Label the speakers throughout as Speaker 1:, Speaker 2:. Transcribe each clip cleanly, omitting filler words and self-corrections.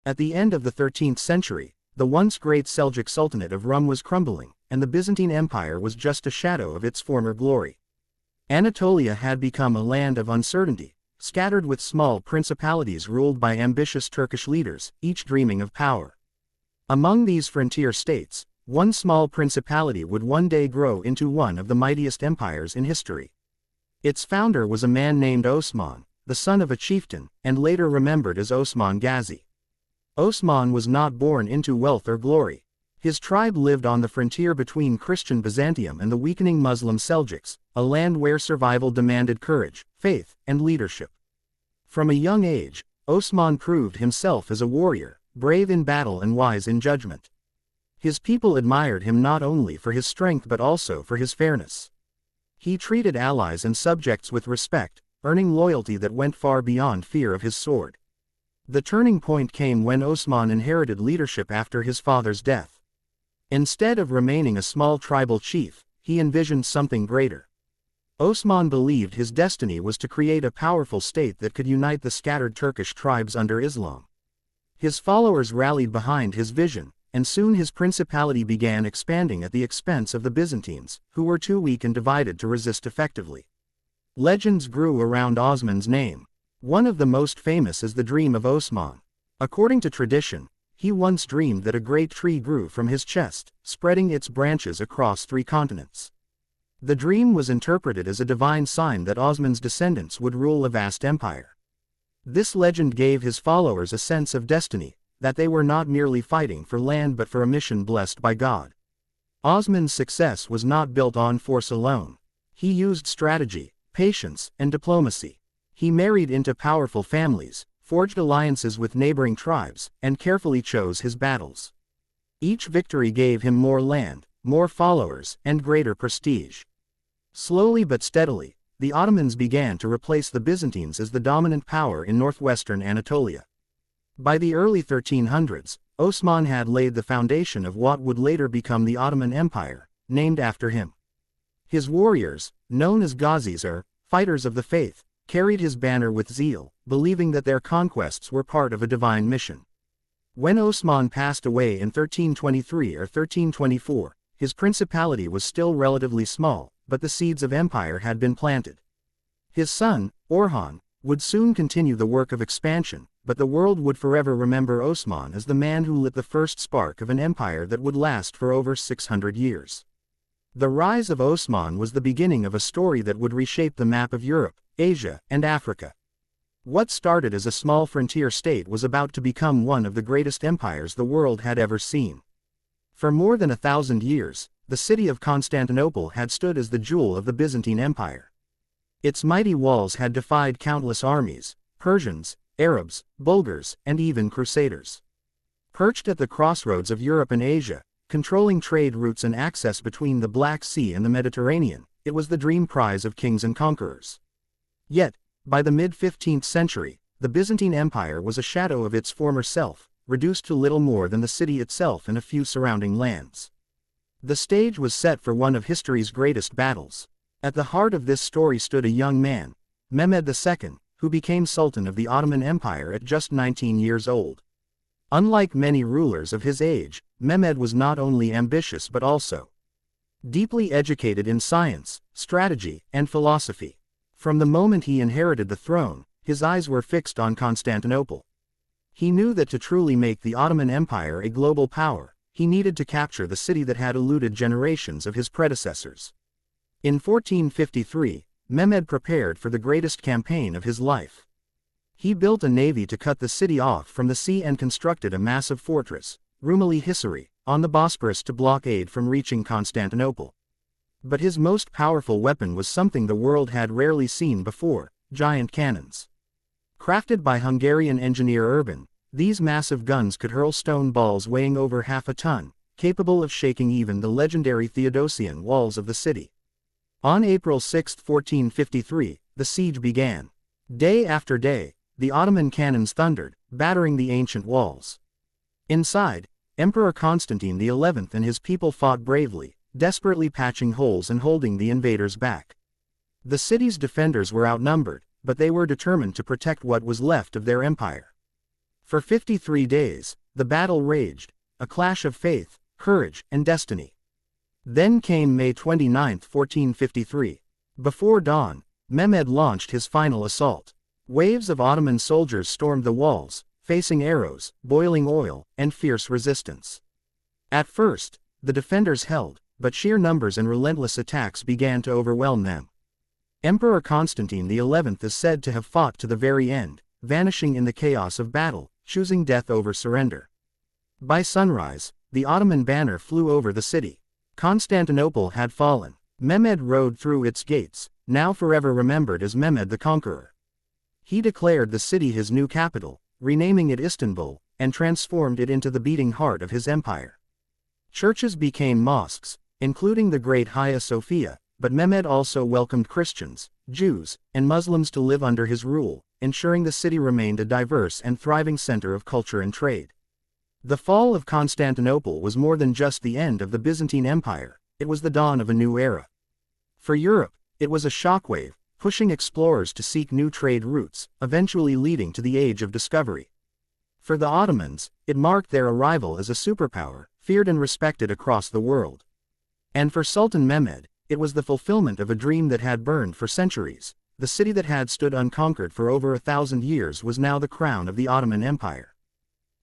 Speaker 1: At the end of the 13th century, the once great Seljuk Sultanate of Rum was crumbling, and the Byzantine Empire was just a shadow of its former glory. Anatolia had become a land of uncertainty, scattered with small principalities ruled by ambitious Turkish leaders, each dreaming of power. Among these frontier states, one small principality would one day grow into one of the mightiest empires in history. Its founder was a man named Osman, the son of a chieftain, and later remembered as Osman Gazi. Osman was not born into wealth or glory. His tribe lived on the frontier between Christian Byzantium and the weakening Muslim Seljuks, a land where survival demanded courage, faith, and leadership. From a young age, Osman proved himself as a warrior, brave in battle and wise in judgment. His people admired him not only for his strength but also for his fairness. He treated allies and subjects with respect, earning loyalty that went far beyond fear of his sword. The turning point came when Osman inherited leadership after his father's death. Instead of remaining a small tribal chief, he envisioned something greater. Osman believed his destiny was to create a powerful state that could unite the scattered Turkish tribes under Islam. His followers rallied behind his vision, and soon his principality began expanding at the expense of the Byzantines, who were too weak and divided to resist effectively. Legends grew around Osman's name. One of the most famous is the dream of Osman. According to tradition, he once dreamed that a great tree grew from his chest, spreading its branches across 3 continents. The dream was interpreted as a divine sign that Osman's descendants would rule a vast empire. This legend gave his followers a sense of destiny, that they were not merely fighting for land but for a mission blessed by God. Osman's success was not built on force alone. He used strategy, patience, and diplomacy. He married into powerful families, forged alliances with neighboring tribes, and carefully chose his battles. Each victory gave him more land, more followers, and greater prestige. Slowly but steadily, the Ottomans began to replace the Byzantines as the dominant power in northwestern Anatolia. By the early 1300s, Osman had laid the foundation of what would later become the Ottoman Empire, named after him. His warriors, known as Ghazis or fighters of the faith, carried his banner with zeal, believing that their conquests were part of a divine mission. When Osman passed away in 1323 or 1324, his principality was still relatively small, but the seeds of empire had been planted. His son, Orhan, would soon continue the work of expansion, but the world would forever remember Osman as the man who lit the first spark of an empire that would last for over 600 years. The rise of Osman was the beginning of a story that would reshape the map of Europe, Asia, and Africa. What started as a small frontier state was about to become one of the greatest empires the world had ever seen. For more than 1,000 years, the city of Constantinople had stood as the jewel of the Byzantine Empire. Its mighty walls had defied countless armies, Persians, Arabs, Bulgars, and even Crusaders. Perched at the crossroads of Europe and Asia, controlling trade routes and access between the Black Sea and the Mediterranean, it was the dream prize of kings and conquerors. Yet, by the mid-15th century, the Byzantine Empire was a shadow of its former self, reduced to little more than the city itself and a few surrounding lands. The stage was set for one of history's greatest battles. At the heart of this story stood a young man, Mehmed II, who became Sultan of the Ottoman Empire at just 19 years old. Unlike many rulers of his age, Mehmed was not only ambitious but also deeply educated in science, strategy, and philosophy. From the moment he inherited the throne, his eyes were fixed on Constantinople. He knew that to truly make the Ottoman Empire a global power, he needed to capture the city that had eluded generations of his predecessors. In 1453, Mehmed prepared for the greatest campaign of his life. He built a navy to cut the city off from the sea and constructed a massive fortress, Rumeli Hisari, on the Bosporus to block aid from reaching Constantinople. But his most powerful weapon was something the world had rarely seen before: giant cannons. Crafted by Hungarian engineer Urban, these massive guns could hurl stone balls weighing over half a ton, capable of shaking even the legendary Theodosian walls of the city. On April 6, 1453, the siege began. Day after day, the Ottoman cannons thundered, battering the ancient walls. Inside, Emperor Constantine XI and his people fought bravely, desperately patching holes and holding the invaders back. The city's defenders were outnumbered, but they were determined to protect what was left of their empire. For 53 days, the battle raged, a clash of faith, courage, and destiny. Then came May 29, 1453. Before dawn, Mehmed launched his final assault. Waves of Ottoman soldiers stormed the walls, facing arrows, boiling oil, and fierce resistance. At first, the defenders held, but sheer numbers and relentless attacks began to overwhelm them. Emperor Constantine XI is said to have fought to the very end, vanishing in the chaos of battle, choosing death over surrender. By sunrise, the Ottoman banner flew over the city. Constantinople had fallen. Mehmed rode through its gates, now forever remembered as Mehmed the Conqueror. He declared the city his new capital, renaming it Istanbul, and transformed it into the beating heart of his empire. Churches became mosques, including the great Hagia Sophia, but Mehmed also welcomed Christians, Jews, and Muslims to live under his rule, ensuring the city remained a diverse and thriving center of culture and trade. The fall of Constantinople was more than just the end of the Byzantine Empire, it was the dawn of a new era. For Europe, it was a shockwave, pushing explorers to seek new trade routes, eventually leading to the Age of Discovery. For the Ottomans, it marked their arrival as a superpower, feared and respected across the world. And for Sultan Mehmed, it was the fulfillment of a dream that had burned for centuries. The city that had stood unconquered for over 1,000 years was now the crown of the Ottoman Empire.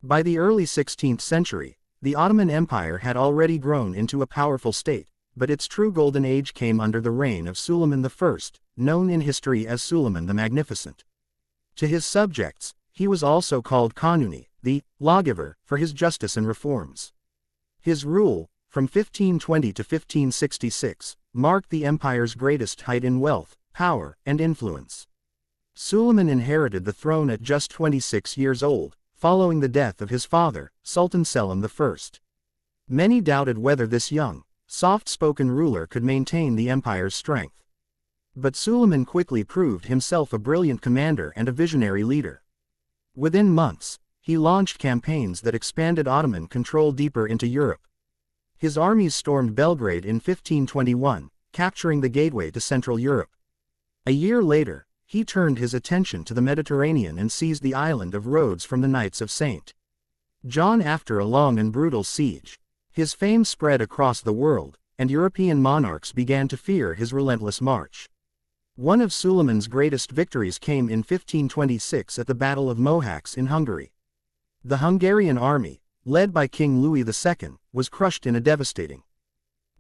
Speaker 1: By the early 16th century, the Ottoman Empire had already grown into a powerful state, but its true golden age came under the reign of Suleiman I, known in history as Suleiman the Magnificent. To his subjects, he was also called Kanuni, the lawgiver, for his justice and reforms. His rule, from 1520 to 1566, marked the empire's greatest height in wealth, power, and influence. Suleiman inherited the throne at just 26 years old, following the death of his father, Sultan Selim I. Many doubted whether this young, soft-spoken ruler could maintain the empire's strength. But Suleiman quickly proved himself a brilliant commander and a visionary leader. Within months, he launched campaigns that expanded Ottoman control deeper into Europe. His armies stormed Belgrade in 1521, capturing the gateway to Central Europe. A year later, he turned his attention to the Mediterranean and seized the island of Rhodes from the Knights of St. John after a long and brutal siege. His fame spread across the world, and European monarchs began to fear his relentless march. One of Suleiman's greatest victories came in 1526 at the Battle of Mohacs in Hungary. The Hungarian army, led by King Louis II, was crushed in a devastating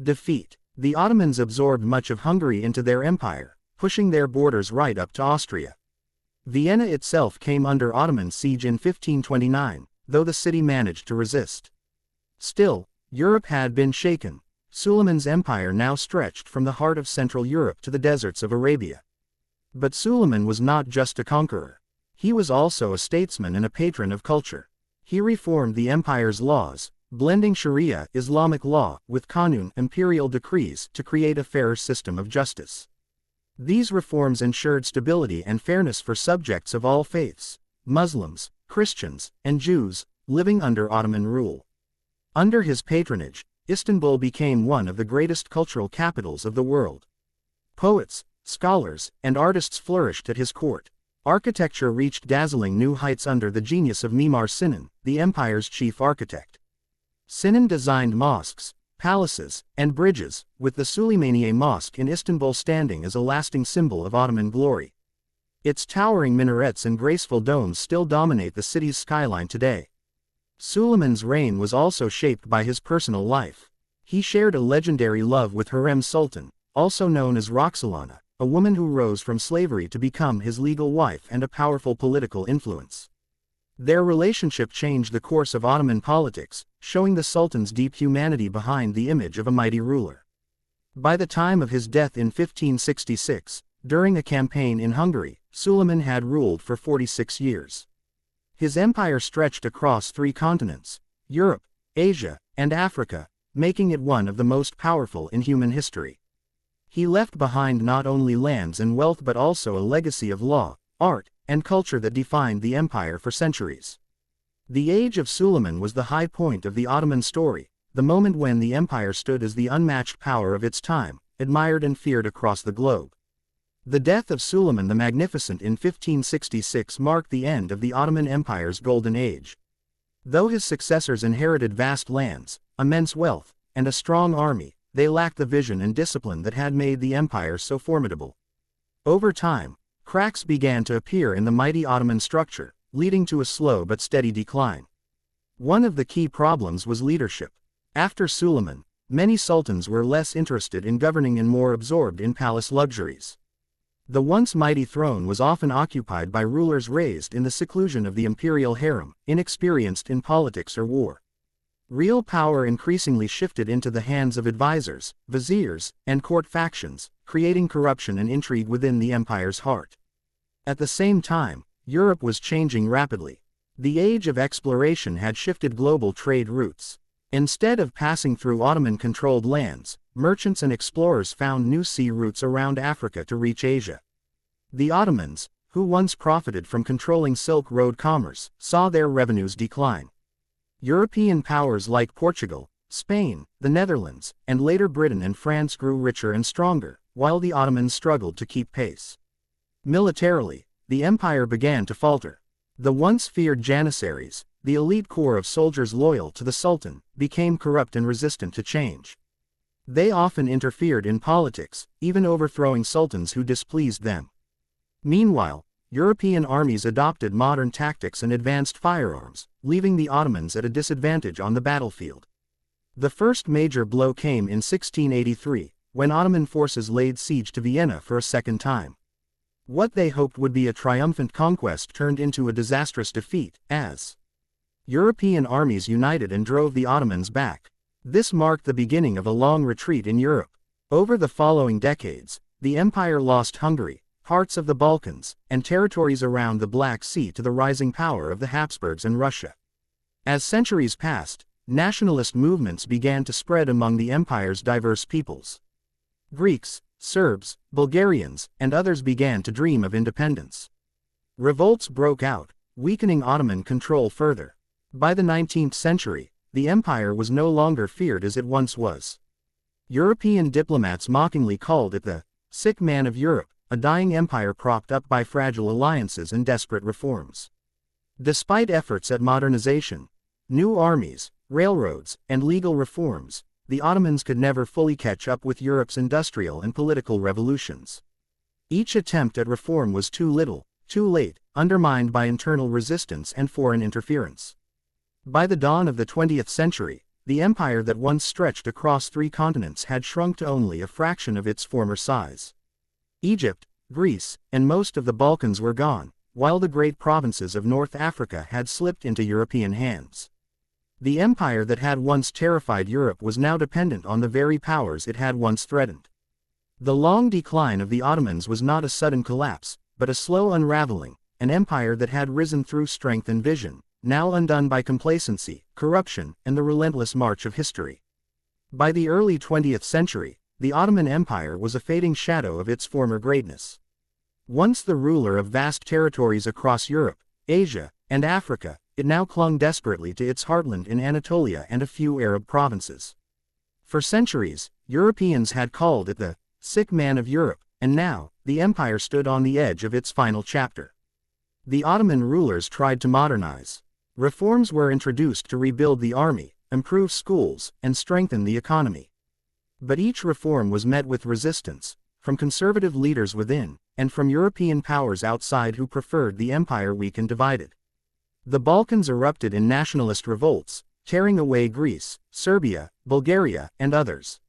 Speaker 1: defeat. The Ottomans absorbed much of Hungary into their empire, pushing their borders right up to Austria. Vienna itself came under Ottoman siege in 1529, though the city managed to resist. Still, Europe had been shaken. Suleiman's empire now stretched from the heart of Central Europe to the deserts of Arabia. But Suleiman was not just a conqueror. He was also a statesman and a patron of culture. He reformed the empire's laws, blending Sharia Islamic law with Qanun imperial decrees to create a fairer system of justice. These reforms ensured stability and fairness for subjects of all faiths, Muslims, Christians, and Jews, living under Ottoman rule. Under his patronage, Istanbul became one of the greatest cultural capitals of the world. Poets, scholars, and artists flourished at his court. Architecture reached dazzling new heights under the genius of Mimar Sinan, the empire's chief architect. Sinan designed mosques, palaces, and bridges, with the Süleymaniye Mosque in Istanbul standing as a lasting symbol of Ottoman glory. Its towering minarets and graceful domes still dominate the city's skyline today. Suleiman's reign was also shaped by his personal life. He shared a legendary love with Hürrem Sultan, also known as Roxolana, a woman who rose from slavery to become his legal wife and a powerful political influence. Their relationship changed the course of Ottoman politics, showing the Sultan's deep humanity behind the image of a mighty ruler. By the time of his death in 1566, during a campaign in Hungary, Suleiman had ruled for 46 years. His empire stretched across 3 continents, Europe, Asia, and Africa, making it one of the most powerful in human history. He left behind not only lands and wealth but also a legacy of law, art, and culture that defined the empire for centuries. The Age of Suleiman was the high point of the Ottoman story, the moment when the empire stood as the unmatched power of its time, admired and feared across the globe. The death of Suleiman the Magnificent in 1566 marked the end of the Ottoman Empire's golden age. Though his successors inherited vast lands, immense wealth, and a strong army, they lacked the vision and discipline that had made the empire so formidable. Over time, cracks began to appear in the mighty Ottoman structure, leading to a slow but steady decline. One of the key problems was leadership. After Suleiman, many sultans were less interested in governing and more absorbed in palace luxuries. The once mighty throne was often occupied by rulers raised in the seclusion of the imperial harem, inexperienced in politics or war. Real power increasingly shifted into the hands of advisors, viziers, and court factions, creating corruption and intrigue within the empire's heart. At the same time, Europe was changing rapidly. The age of exploration had shifted global trade routes. Instead of passing through Ottoman-controlled lands, merchants and explorers found new sea routes around Africa to reach Asia. The Ottomans, who once profited from controlling Silk Road commerce, saw their revenues decline. European powers like Portugal, Spain, the Netherlands, and later Britain and France grew richer and stronger, while the Ottomans struggled to keep pace. Militarily, the empire began to falter. The once feared janissaries, the elite corps of soldiers loyal to the Sultan, became corrupt and resistant to change. They often interfered in politics, even overthrowing sultans who displeased them. Meanwhile, European armies adopted modern tactics and advanced firearms, leaving the Ottomans at a disadvantage on the battlefield. The first major blow came in 1683, when Ottoman forces laid siege to Vienna for a second time. What they hoped would be a triumphant conquest turned into a disastrous defeat, as European armies united and drove the Ottomans back. This marked the beginning of a long retreat in Europe. Over the following decades, the empire lost Hungary, parts of the Balkans, and territories around the Black Sea to the rising power of the Habsburgs and Russia. As centuries passed, nationalist movements began to spread among the empire's diverse peoples. Greeks, Serbs, Bulgarians, and others began to dream of independence. Revolts broke out, weakening Ottoman control further. By the 19th century, the empire was no longer feared as it once was. European diplomats mockingly called it the sick man of Europe, a dying empire propped up by fragile alliances and desperate reforms. Despite efforts at modernization, new armies, railroads, and legal reforms, the Ottomans could never fully catch up with Europe's industrial and political revolutions. Each attempt at reform was too little, too late, undermined by internal resistance and foreign interference. By the dawn of the 20th century, the empire that once stretched across 3 continents had shrunk to only a fraction of its former size. Egypt, Greece, and most of the Balkans were gone, while the great provinces of North Africa had slipped into European hands. The empire that had once terrified Europe was now dependent on the very powers it had once threatened. The long decline of the Ottomans was not a sudden collapse, but a slow unraveling, an empire that had risen through strength and vision, now undone by complacency, corruption, and the relentless march of history. By the early 20th century, the Ottoman Empire was a fading shadow of its former greatness. Once the ruler of vast territories across Europe, Asia, and Africa, it now clung desperately to its heartland in Anatolia and a few Arab provinces. For centuries, Europeans had called it the sick man of Europe, and now, the empire stood on the edge of its final chapter. The Ottoman rulers tried to modernize. Reforms were introduced to rebuild the army, improve schools, and strengthen the economy. But each reform was met with resistance, from conservative leaders within, and from European powers outside who preferred the empire weak and divided. The Balkans erupted in nationalist revolts, tearing away Greece, Serbia, Bulgaria, and others.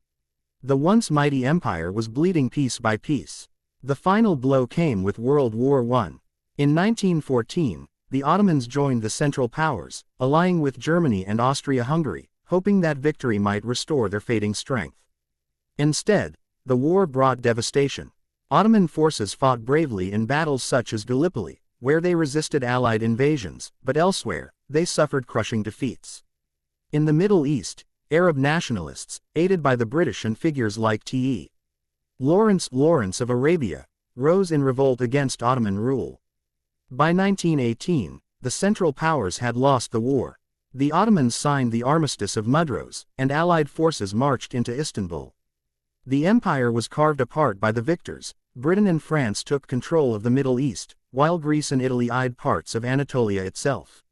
Speaker 1: The once mighty empire was bleeding piece by piece. The final blow came with World War I. In 1914, the Ottomans joined the Central Powers, allying with Germany and Austria-Hungary, hoping that victory might restore their fading strength. Instead, the war brought devastation. Ottoman forces fought bravely in battles such as Gallipoli, where they resisted Allied invasions, but elsewhere, they suffered crushing defeats. In the Middle East, Arab nationalists, aided by the British and figures like T.E. Lawrence of Arabia, rose in revolt against Ottoman rule. By 1918, the Central Powers had lost the war. The Ottomans signed the Armistice of Mudros, and Allied forces marched into Istanbul. The empire was carved apart by the victors, Britain and France took control of the Middle East, while Greece and Italy eyed parts of Anatolia itself.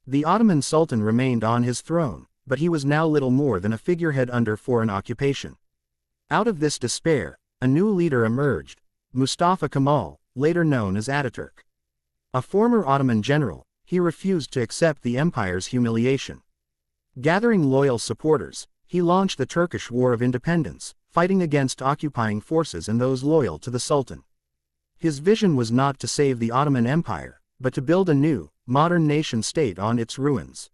Speaker 1: The Ottoman Sultan remained on his throne, but he was now little more than a figurehead under foreign occupation. Out of this despair, a new leader emerged, Mustafa Kemal, later known as Ataturk. A former Ottoman general, he refused to accept the empire's humiliation. Gathering loyal supporters, he launched the Turkish War of Independence, fighting against occupying forces and those loyal to the Sultan. His vision was not to save the Ottoman Empire, but to build a new, modern nation-state on its ruins.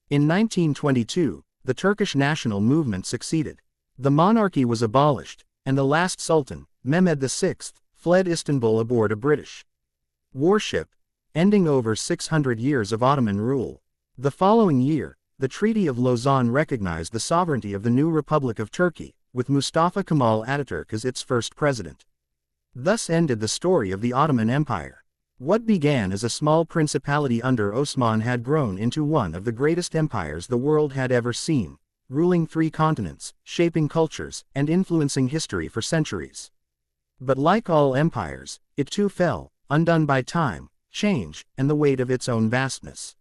Speaker 1: In 1922, the Turkish national movement succeeded. The monarchy was abolished, and the last Sultan, Mehmed VI, fled Istanbul aboard a British warship, ending over 600 years of Ottoman rule. The following year, the Treaty of Lausanne recognized the sovereignty of the new Republic of Turkey, with Mustafa Kemal Ataturk as its first president. Thus ended the story of the Ottoman Empire. What began as a small principality under Osman had grown into one of the greatest empires the world had ever seen, ruling 3 continents, shaping cultures, and influencing history for centuries. But like all empires, it too fell, undone by time, change, and the weight of its own vastness.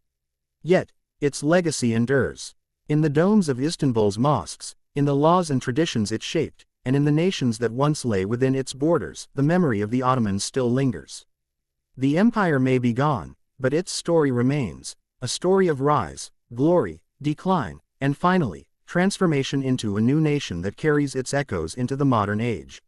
Speaker 1: Yet, its legacy endures. In the domes of Istanbul's mosques, in the laws and traditions it shaped, and in the nations that once lay within its borders, the memory of the Ottomans still lingers. The empire may be gone, but its story remains, a story of rise, glory, decline, and finally, transformation into a new nation that carries its echoes into the modern age.